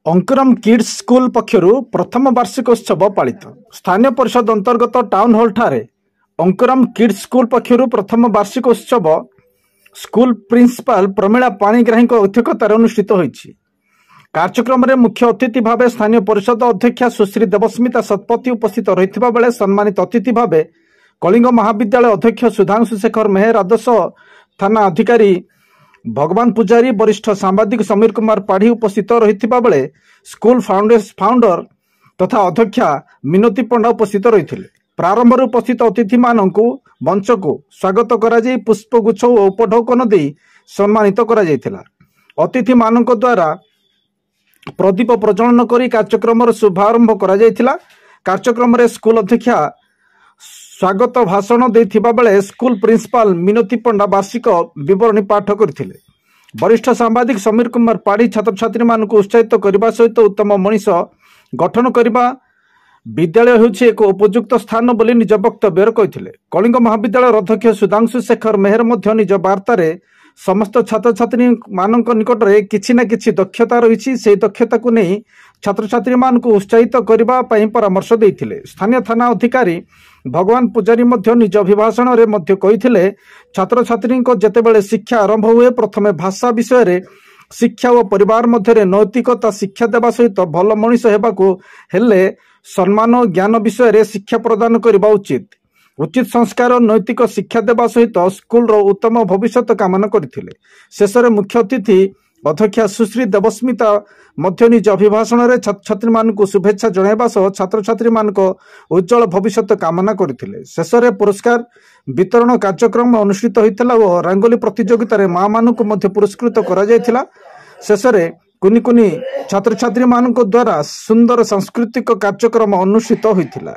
अंकुरम kids school पक्षरु प्रथम वार्षिकोत्सव पालित स्थानीय परिषद अंतर्गत टाउन हॉल ठारे अंकुरम किड्स स्कूल पक्षरु प्रथम वार्षिकोत्सव स्कूल प्रिंसिपाल प्रमीला पाणिग्राही अध्यक्षतार अनुष्ठित होईछि। कार्यक्रम में मुख्य अतिथि भाव स्थानीय परिषद अध्यक्षा सुश्री देवस्मिता शतपथी उपस्थित रहिथिबा बेले सम्मानित अतिथि भाव कलिंग महाविद्यालय अध्यक्ष सुधांशु शेखर मेहर आदर्श थाना अधिकारी भगवान पुजारी वरिष्ठ सांबादिक समीर कुमार पाढ़ी उपस्थित रहिथिबा बेले स्कूल फाउंडर तथा अध्यक्षा मिनती पंडा उपस्थित रही। प्रारंभ उपस्थित अतिथि मानक मंच को स्वागत कराई पुष्पगुच्छ और उपढौकन दे सम्मानित करा। अतिथि मानक द्वारा प्रदीप प्रज्वलन कर कार्यक्रम शुभारंभ करा। कार्यक्रम में स्कूल अध्यक्षा स्वागत भाषण देथिबा बेले स्कूल प्रिंसिपाल मिनती पंडा वार्षिक विवरणी पाठ करथिले। वरिष्ठ सांबादिक समीर कुमार पाढ़ी छात्र छात्री मानक उत्साहित करने सहित उत्तम मनीष गठन करने विद्यालय होछि एक उपयुक्त स्थान बोली निज वक्तव्य कहिथिले। कलिंग महाविद्यालय अध्यक्ष सुधांशु शेखर मेहर मध्य निज वार्तार समस्त छात्र छात्री मानक निकट में किछि ना किछि दक्षता रही से दक्षता को नहीं छात्र छात्री मानक उत्साहित करने परामर्श देइथिले। स्थानीय थाना अधिकारी भगवान पुजारी मध्य निज अभिभाषण रे मध्य कहिथिले छात्र छात्री जेतेबेले शिक्षा आरंभ हुए प्रथमे भाषा विषय रे शिक्षा और परिवार मध्य नैतिकता शिक्षा देवा सहित भल मनीष हेबाकू हेले सम्मान और ज्ञान विषय रे शिक्षा प्रदान करबा उचित। उचित संस्कार और नैतिक शिक्षा देवा सहित स्कूल रो उत्तम भविष्य कामना करथिले। शेष में मुख्य अतिथि अध्यक्षा सुश्री देवस्मिता मध्य निज अभिभाषण में छात्र छात्री मानक शुभेच्छा जणाइबा सह छात्र छात्री मानक उज्जवल भविष्य कामना करथिले। शेष में पुरस्कार वितरण कार्यक्रम अनुष्ठित होइतला और रंगोली प्रतियोगिता माँ मानक मध्य पुरस्कृत करा जायथिला। शेष में कुनी कुनी छात्र छात्री मानक द्वारा सुंदर सांस्कृतिक कार्यक्रम अनुष्ठित होइतिला।